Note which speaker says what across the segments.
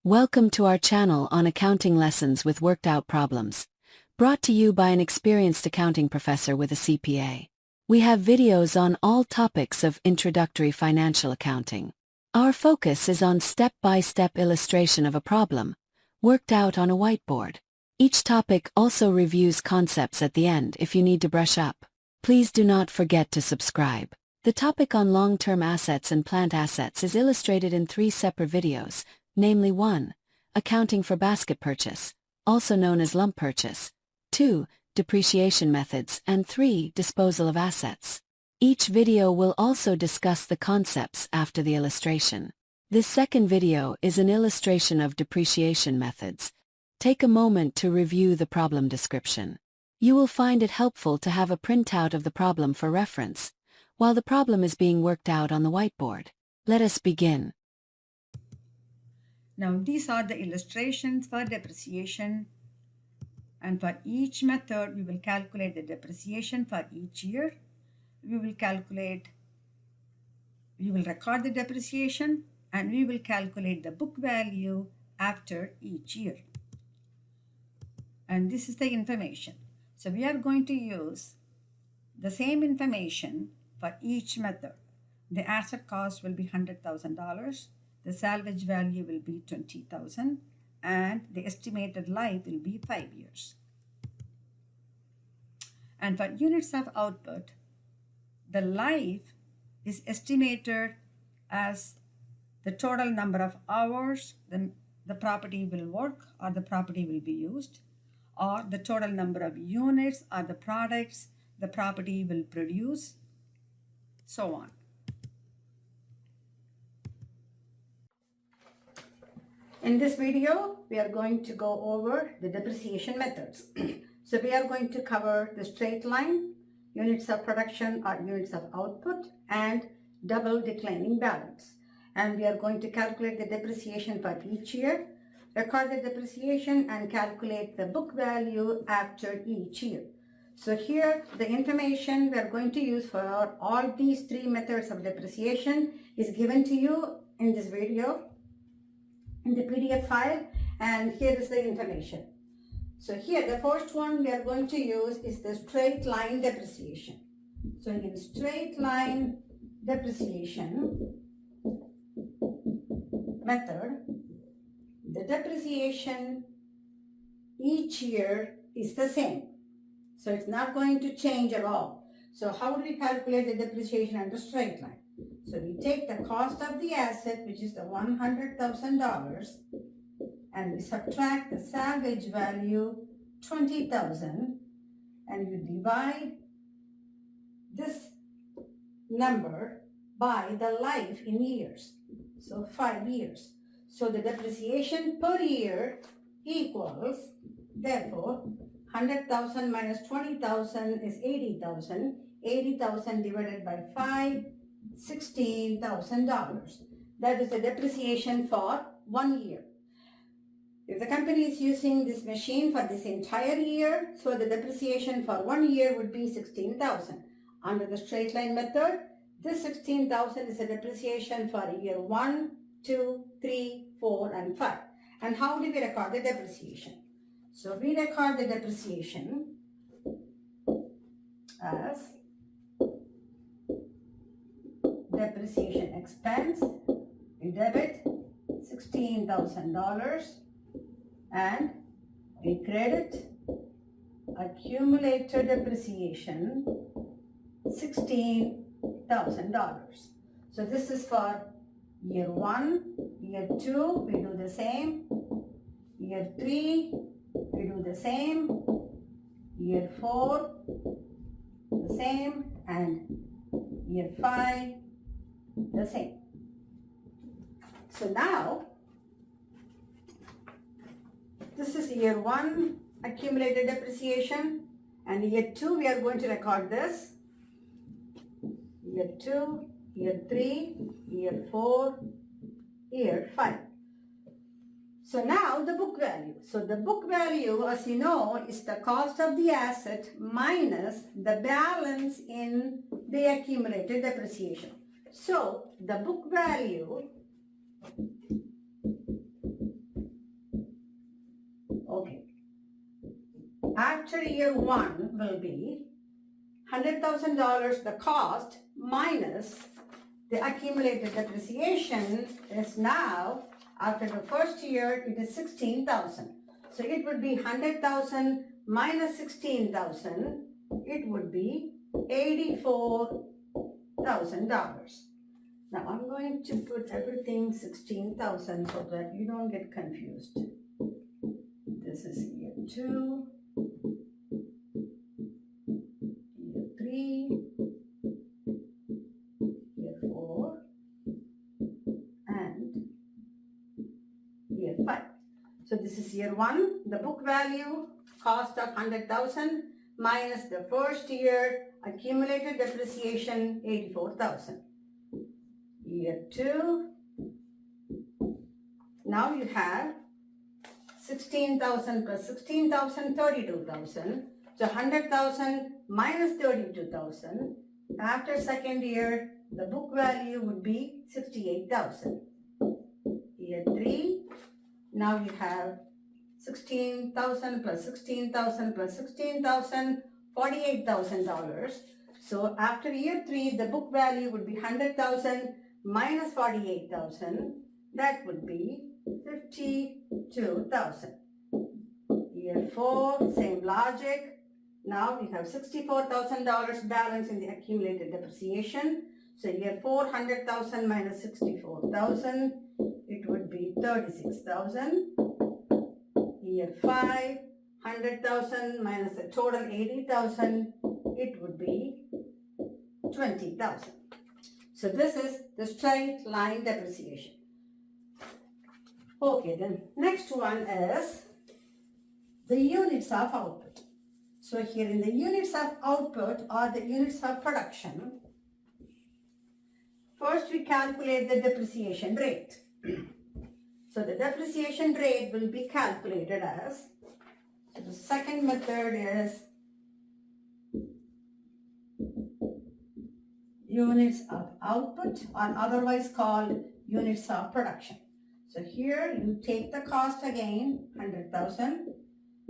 Speaker 1: Welcome to our channel on accounting lessons with worked out problems. Brought to you by an experienced accounting professor with a CPA. We have videos on all topics of introductory financial accounting. Our focus is on step-by-step illustration of a problem, worked out on a whiteboard. Each topic also reviews concepts at the end if you need to brush up. Please do not forget to subscribe. The topic on long-term assets and plant assets is illustrated in 3 separate videos, namely 1. Accounting for basket purchase, also known as lump purchase, 2. Depreciation methods, and 3. Disposal of assets. Each video will also discuss the concepts after the illustration. This second video is an illustration of depreciation methods. Take a moment to review the problem description. You will find it helpful to have a printout of the problem for reference, while the problem is being worked out on the whiteboard. Let us begin.
Speaker 2: Now these are the illustrations for depreciation, and for each method we will calculate the depreciation for each year. We will record the depreciation and we will calculate the book value after each year. And this is the information. So we are going to use the same information for each method. The asset cost will be $100,000. The salvage value will be $20,000, and the estimated life will be 5 years. And for units of output, the life is estimated as the total number of hours the property will work or the property will be used, or the total number of units or the products the property will produce, so on. In this video, we are going to go over the depreciation methods. So we are going to cover the straight line, units of production or units of output, and double declining balance. And we are going to calculate the depreciation for each year, record the depreciation, and calculate the book value after each year. So here, the information we are going to use for all these 3 methods of depreciation is given to you in this video, in the PDF file, and here is the information. So here the first one we are going to use is the straight line depreciation. So in straight line depreciation method, the depreciation each year is the same. So it's not going to change at all. So how do we calculate the depreciation under straight line? So we take the cost of the asset, which is the $100,000, and we subtract the salvage value, $20,000, and we divide this number by the life in years, so 5 years. So the depreciation per year equals, therefore, 100,000 minus 20,000 is 80,000. 80,000 divided by 5, $16,000. That is the depreciation for 1 year. If the company is using this machine for this entire year, so the depreciation for 1 year would be 16,000. Under the straight line method, this 16,000 is a depreciation for year 1, 2, 3, 4, and 5. And how do we record the depreciation? So we record the depreciation as depreciation expense. We debit $16,000 and we credit accumulated depreciation $16,000. So this is for year 1, year 2 we do the same, year 3 we do the same, year 4 the same, and year 5 the same. So now this is year 1 accumulated depreciation, and year 2 we are going to record this, year 2, year 3, year 4, year 5. So now the book value. So the book value, as you know, is the cost of the asset minus the balance in the accumulated depreciation. So the book value after year 1 will be $100,000 the cost minus the accumulated depreciation is now, after the first year, it is $16,000. So it would be $100,000 minus $16,000. It would be $84,000. Now I'm going to put everything 16,000 so that you don't get confused. This is year 2, year 3, year 4, and year 5. So this is year 1, the book value, cost of 100,000 minus the first year accumulated depreciation 84,000. Year 2, now you have 16,000 plus 16,000, 32,000. So 100,000 minus 32,000. After second year, the book value would be 68,000. Year 3, now you have 16,000 plus 16,000 plus 16,000, $48,000. So after year 3, the book value would be 100,000 minus 48,000. That would be 52,000. Year 4, same logic. Now we have $64,000 balance in the accumulated depreciation. So year 4, 100,000 minus 64,000, it would be 36,000. Year 5, 100,000 minus the total 80,000, it would be 20,000. So this is the straight line depreciation. Okay, then next one is the units of output. So here in the units of output or the units of production, first we calculate the depreciation rate. So the depreciation rate will be calculated as, so the second method is units of output or otherwise called units of production. So here you take the cost again, 100,000,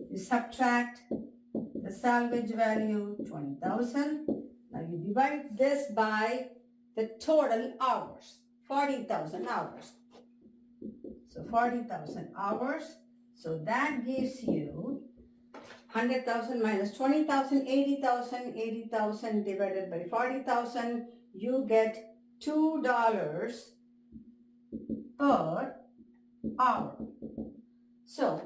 Speaker 2: you subtract the salvage value, 20,000. Now you divide this by the total hours, 40,000 hours. So 40,000 hours. So that gives you 100,000 minus 20,000, 80,000, 80,000 divided by 40,000. You get $2 per hour. So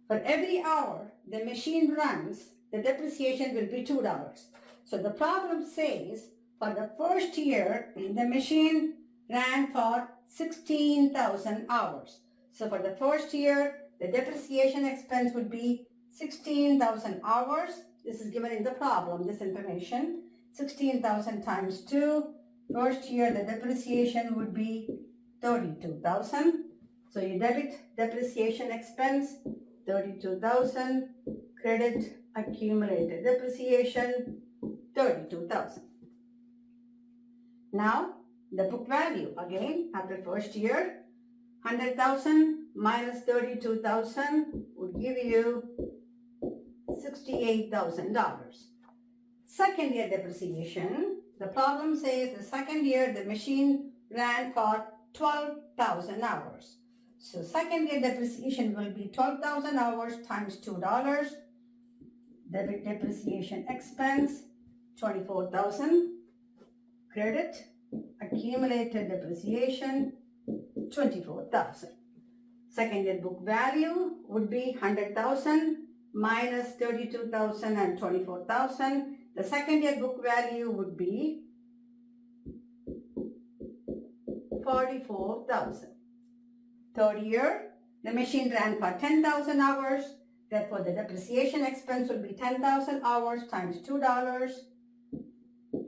Speaker 2: for every hour the machine runs, the depreciation will be $2. So the problem says for the first year, the machine ran for 16,000 hours. So for the first year, the depreciation expense would be 16,000 hours. This is given in the problem, this information. 16,000 times 2. First year, the depreciation would be 32,000. So you debit depreciation expense, 32,000. Credit accumulated depreciation, 32,000. Now, the book value, again, after first year, 100,000 minus 32,000 would give you $68,000. Second year depreciation, the problem says the second year the machine ran for 12,000 hours. So second year depreciation will be 12,000 hours times $2. Debit depreciation expense, 24,000. Credit accumulated depreciation, 24,000. Second year book value would be 100,000 minus 32,000 and 24,000. The second year book value would be 44,000. Third year, the machine ran for 10,000 hours. Therefore, the depreciation expense will be 10,000 hours times $2,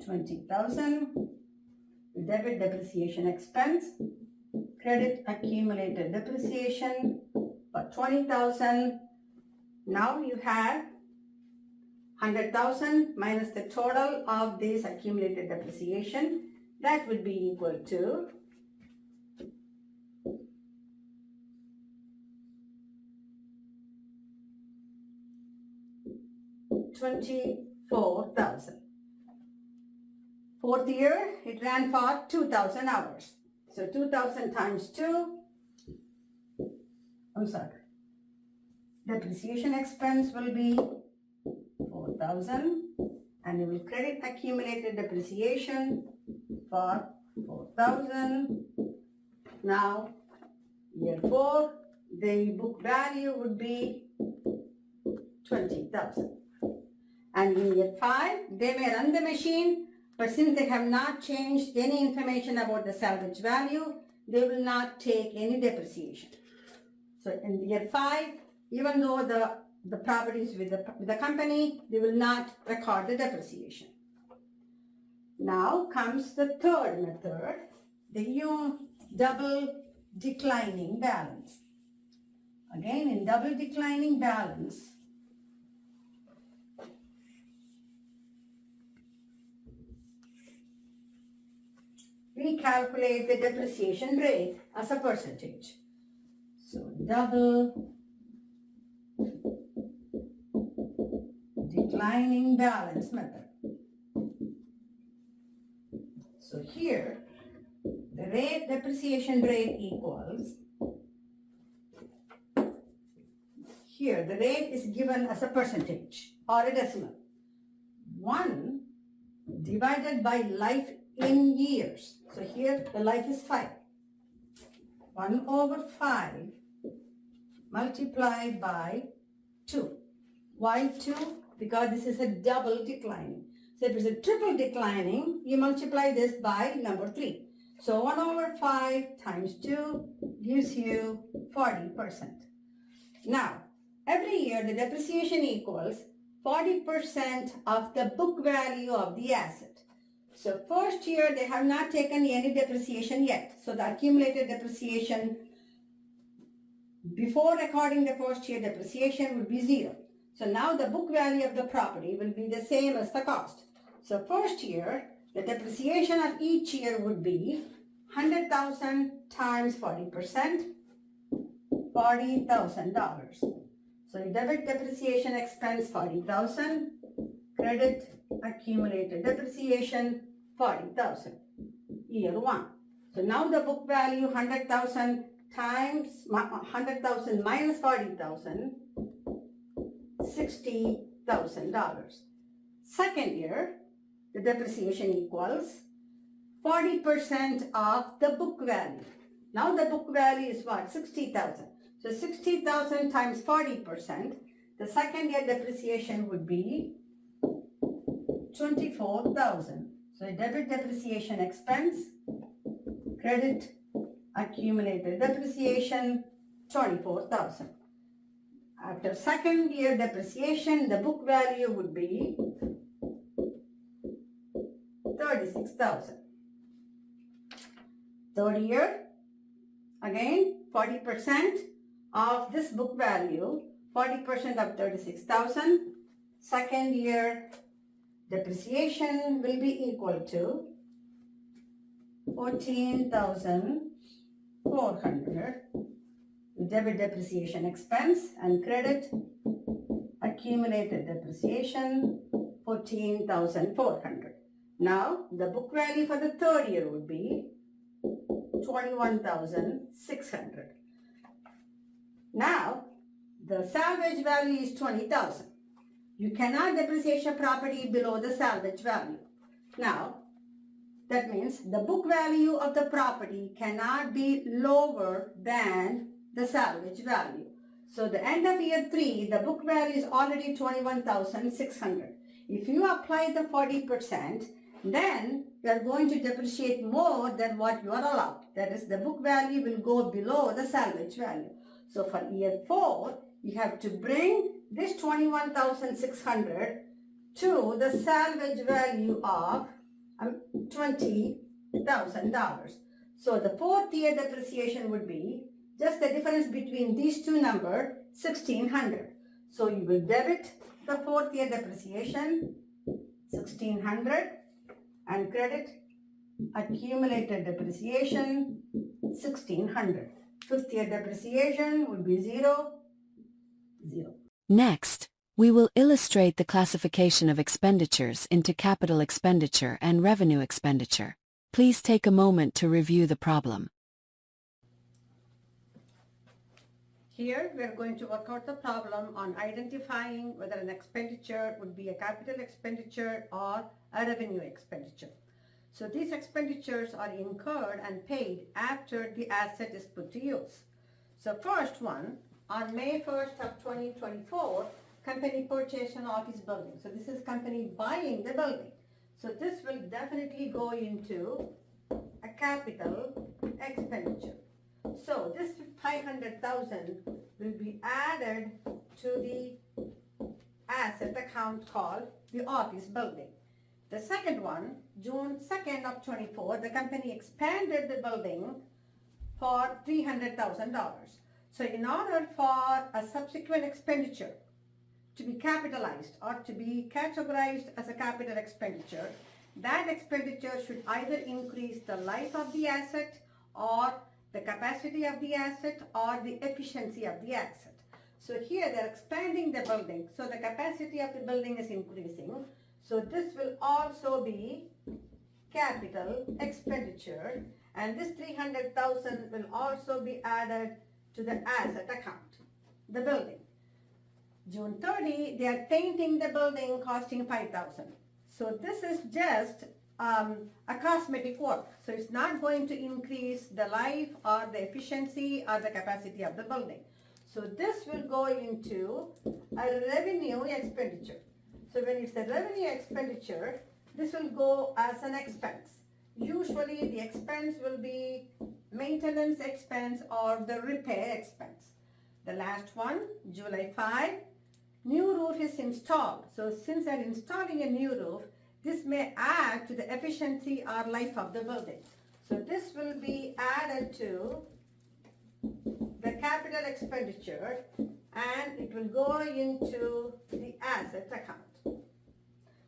Speaker 2: 20,000. Debit depreciation expense. Credit accumulated depreciation for 20,000. Now you have 100,000 minus the total of this accumulated depreciation. That would be equal to 24,000. Fourth year, it ran for 2,000 hours. So 2,000 times 2, depreciation expense will be 4,000, and you will credit accumulated depreciation for 4,000. Now, year 4, the book value would be 20,000. And in year 5, they may run the machine, but since they have not changed any information about the salvage value, they will not take any depreciation. So in year 5, even though the property is with the company, they will not record the depreciation. Now comes the third method, the double declining balance. Again, in double declining balance, we calculate the depreciation rate as a percentage. So double declining balance method. So here, the depreciation rate equals, here the rate is given as a percentage or a decimal. 1 divided by life in years. So here the life is 5. 1 over 5 multiplied by 2. Why 2? Because this is a double declining. So if it's a triple declining, you multiply this by number 3. So 1 over 5 times 2 gives you 40%. Now, every year the depreciation equals 40% of the book value of the asset. So first year they have not taken any depreciation yet. So the accumulated depreciation before recording the first year depreciation would be 0. So now the book value of the property will be the same as the cost. So first year, the depreciation of each year would be 100,000 times 40%, $40,000. So you debit depreciation expense 40,000, credit accumulated depreciation 40,000, year 1. So now the book value 100,000 times 100,000 minus 40,000, $60,000. Second year, the depreciation equals 40% of the book value. Now the book value is what? 60,000. So 60,000 times 40%, the second year depreciation would be 24,000. So debit depreciation expense, credit accumulated depreciation 24,000. After second year depreciation, the book value would be 36,000. Third year, again 40% of this book value, 40% of 36,000. Second year depreciation will be equal to 14,400. Debit depreciation expense and credit accumulated depreciation 14,400. Now the book value for the third year would be 21,600. Now the salvage value is 20,000. You cannot depreciate a property below the salvage value. Now that means the book value of the property cannot be lower than the salvage value. So the end of year 3, the book value is already 21,600. If you apply the 40%, then you are going to depreciate more than what you are allowed. That is, the book value will go below the salvage value. So for year 4, you have to bring this 21,600 to the salvage value of $20,000. So the fourth year depreciation would be just the difference between these two numbers, 1,600. So you will debit the fourth year depreciation, 1,600, and credit accumulated depreciation, 1,600. Fifth year depreciation would be 0, 0.
Speaker 1: Next, We will illustrate the classification of expenditures into capital expenditure and revenue expenditure. Please take a moment to review the problem.
Speaker 2: Here we are going to work out the problem on identifying whether an expenditure would be a capital expenditure or a revenue expenditure. So these expenditures are incurred and paid after the asset is put to use. So first one, on May 1st of 2024, company purchased an office building. So this is company buying the building. So this will definitely go into a capital expenditure. So this 500,000 will be added to the asset account called the office building. The second one, June 2nd of 24, the company expanded the building for $300,000. So in order for a subsequent expenditure to be capitalized or to be categorized as a capital expenditure, that expenditure should either increase the life of the asset or the capacity of the asset or the efficiency of the asset. So here they're expanding the building, so the capacity of the building is increasing. So this will also be capital expenditure, and this 300,000 will also be added to the asset account, the building. June 30, they are painting the building costing 5,000. So this is just a cosmetic work. So it's not going to increase the life or the efficiency or the capacity of the building. So this will go into a revenue expenditure. So when it's a revenue expenditure, this will go as an expense. Usually the expense will be maintenance expense or the repair expense. The last one, July 5, new roof is installed. So since they're installing a new roof, this may add to the efficiency or life of the building. So this will be added to the capital expenditure and it will go into the asset account.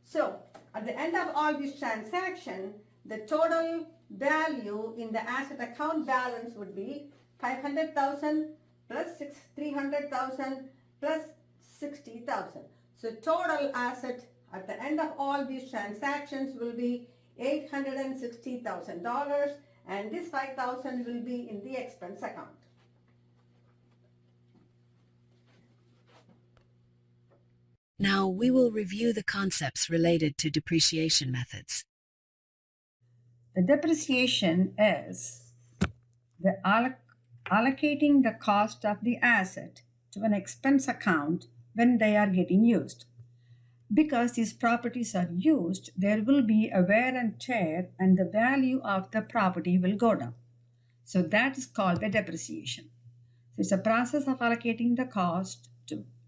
Speaker 2: So at the end of all these transactions, the total value in the asset account balance would be 500,000 plus 300,000 plus 60,000. So total asset at the end of all these transactions will be $860,000, and this 5,000 will be in the expense account.
Speaker 1: Now we will review the concepts related to depreciation methods.
Speaker 2: The depreciation is the allocating the cost of the asset to an expense account when they are getting used. Because these properties are used, there will be a wear and tear and the value of the property will go down. So that is called the depreciation. So it's a process of allocating the cost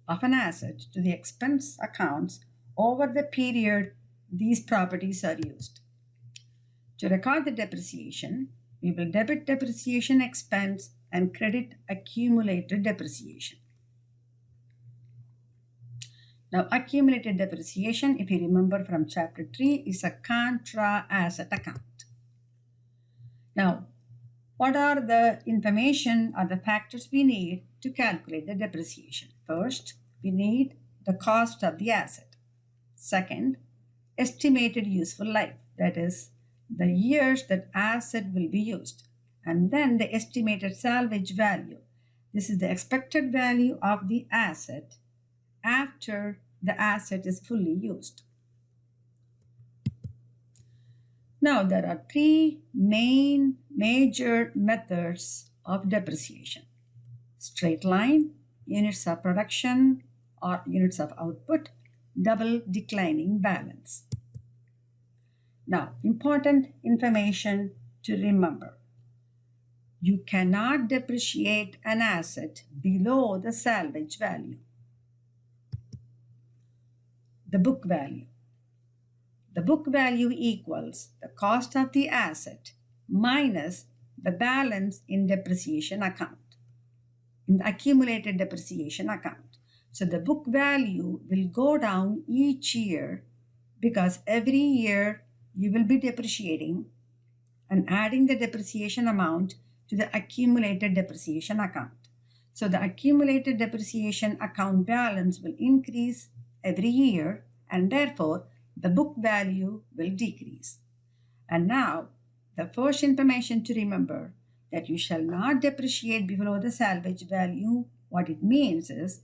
Speaker 2: of an asset to the expense accounts over the period these properties are used. To record the depreciation, we will debit depreciation expense and credit accumulated depreciation. Now, accumulated depreciation, if you remember from chapter 3, is a contra asset account. Now, what are the information or the factors we need to calculate the depreciation? First, we need the cost of the asset. Second, estimated useful life, that is, the years that asset will be used. And then the estimated salvage value. This is the expected value of the asset after the asset is fully used. Now, there are three major methods of depreciation: straight line, units of production or units of output, double declining balance. Now, important information to remember. You cannot depreciate an asset below the salvage value, the book value. The book value equals the cost of the asset minus the balance in depreciation account, in the accumulated depreciation account. So the book value will go down each year because every year you will be depreciating and adding the depreciation amount to the accumulated depreciation account. So the accumulated depreciation account balance will increase every year, and therefore the book value will decrease. And now, the first information to remember that you shall not depreciate below the salvage value. What it means is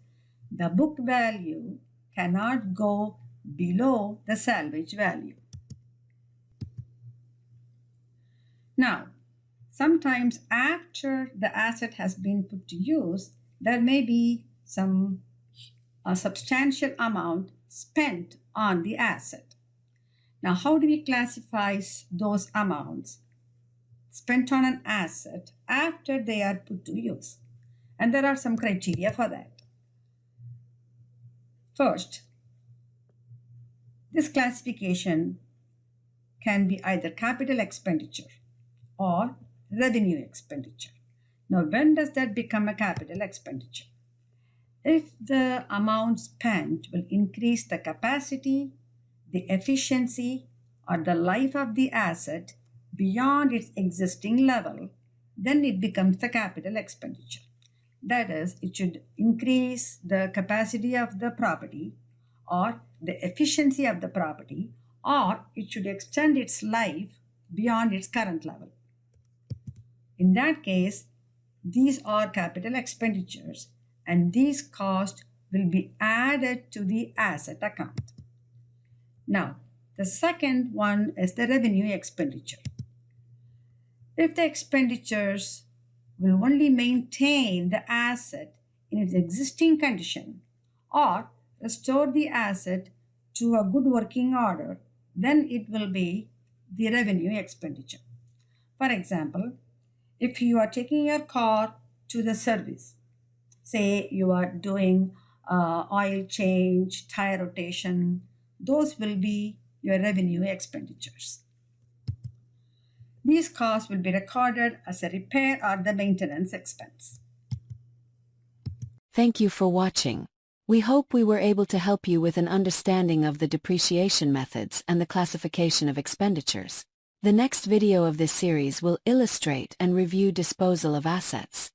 Speaker 2: the book value cannot go below the salvage value. Now, sometimes after the asset has been put to use, there may be a substantial amount spent on the asset. Now, how do we classify those amounts spent on an asset after they are put to use? And there are some criteria for that. First, this classification can be either capital expenditure or revenue expenditure. Now, when does that become a capital expenditure? If the amount spent will increase the capacity, the efficiency, or the life of the asset beyond its existing level, then it becomes the capital expenditure. That is, it should increase the capacity of the property or the efficiency of the property, or it should extend its life beyond its current level. In that case, these are capital expenditures, and these costs will be added to the asset account. Now, the second one is the revenue expenditure. If the expenditures will only maintain the asset in its existing condition or restore the asset to a good working order, then it will be the revenue expenditure. For example, if you are taking your car to the service, say you are doing oil change, tire rotation, those will be your revenue expenditures. These costs will be recorded as a repair or the maintenance expense.
Speaker 1: Thank you for watching. We hope we were able to help you with an understanding of the depreciation methods and the classification of expenditures. The next video of this series will illustrate and review disposal of assets.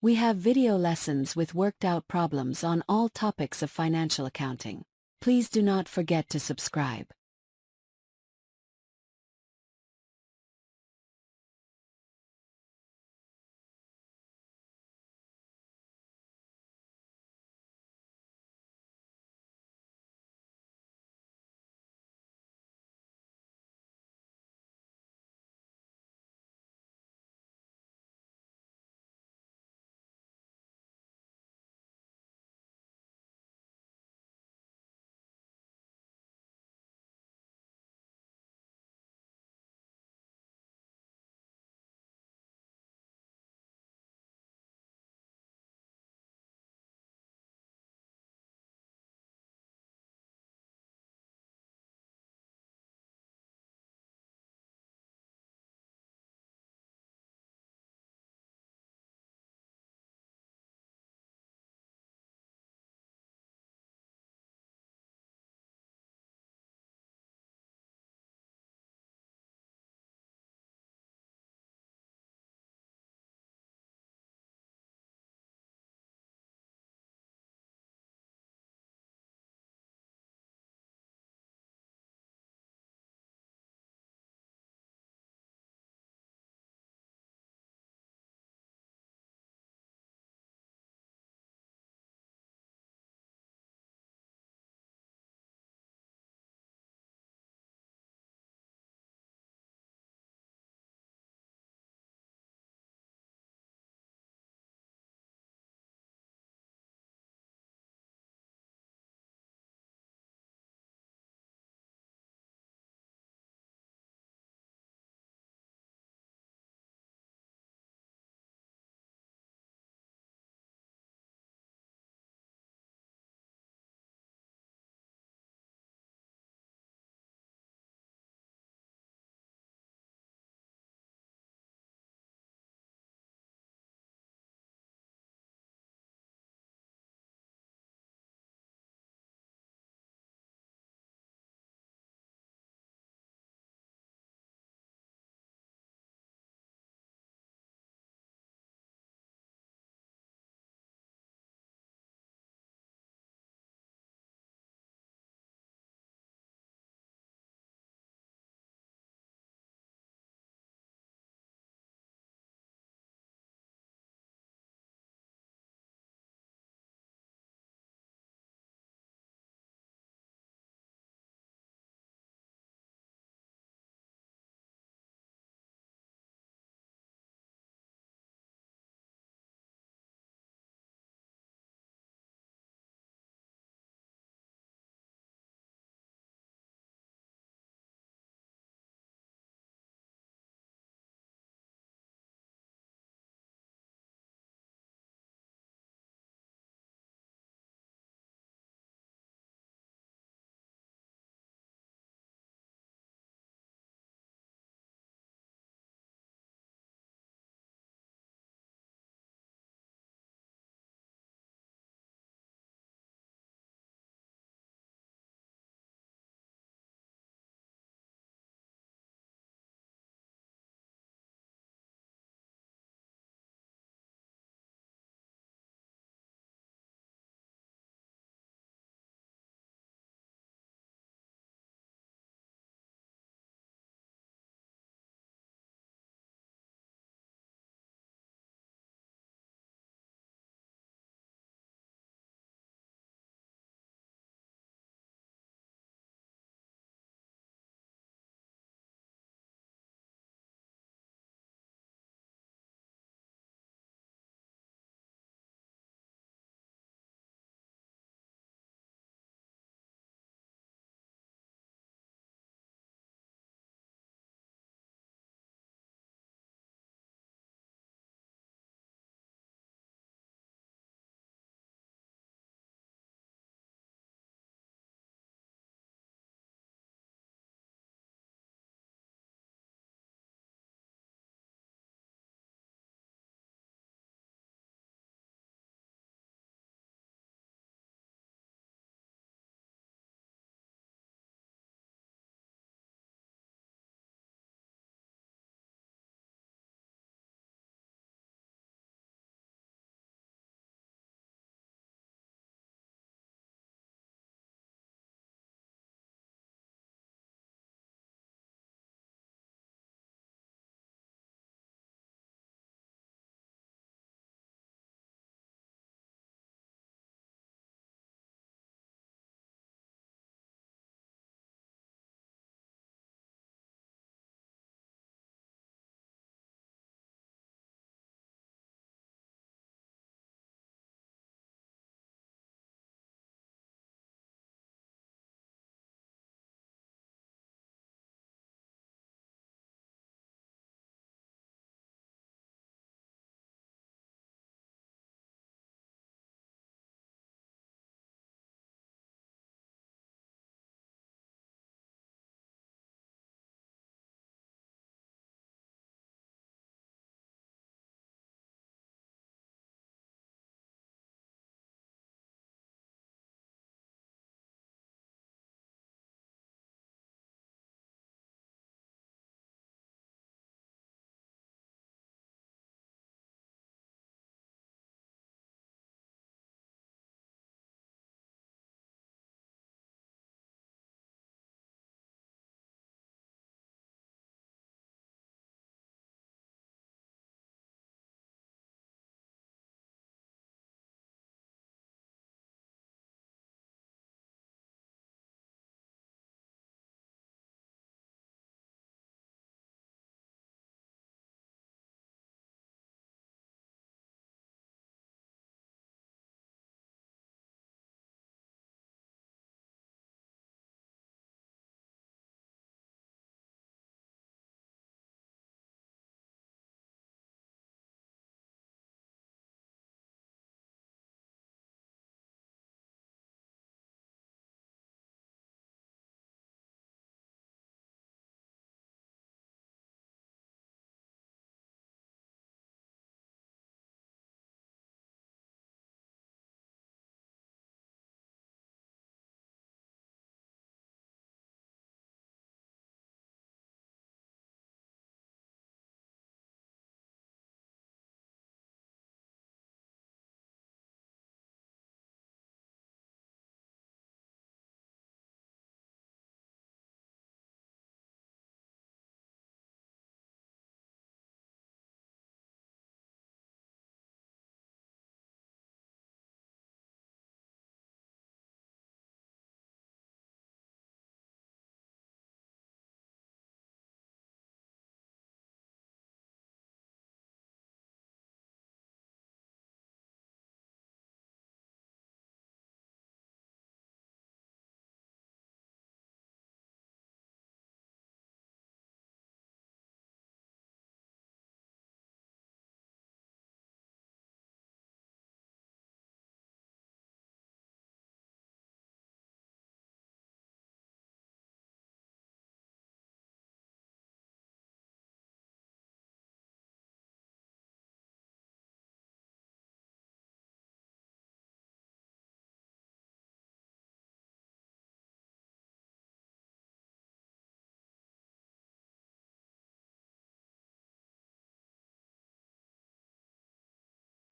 Speaker 1: We have video lessons with worked out problems on all topics of financial accounting. Please do not forget to subscribe.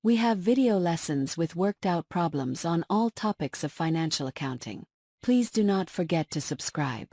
Speaker 1: We have video lessons with worked out problems on all topics of financial accounting. Please do not forget to subscribe.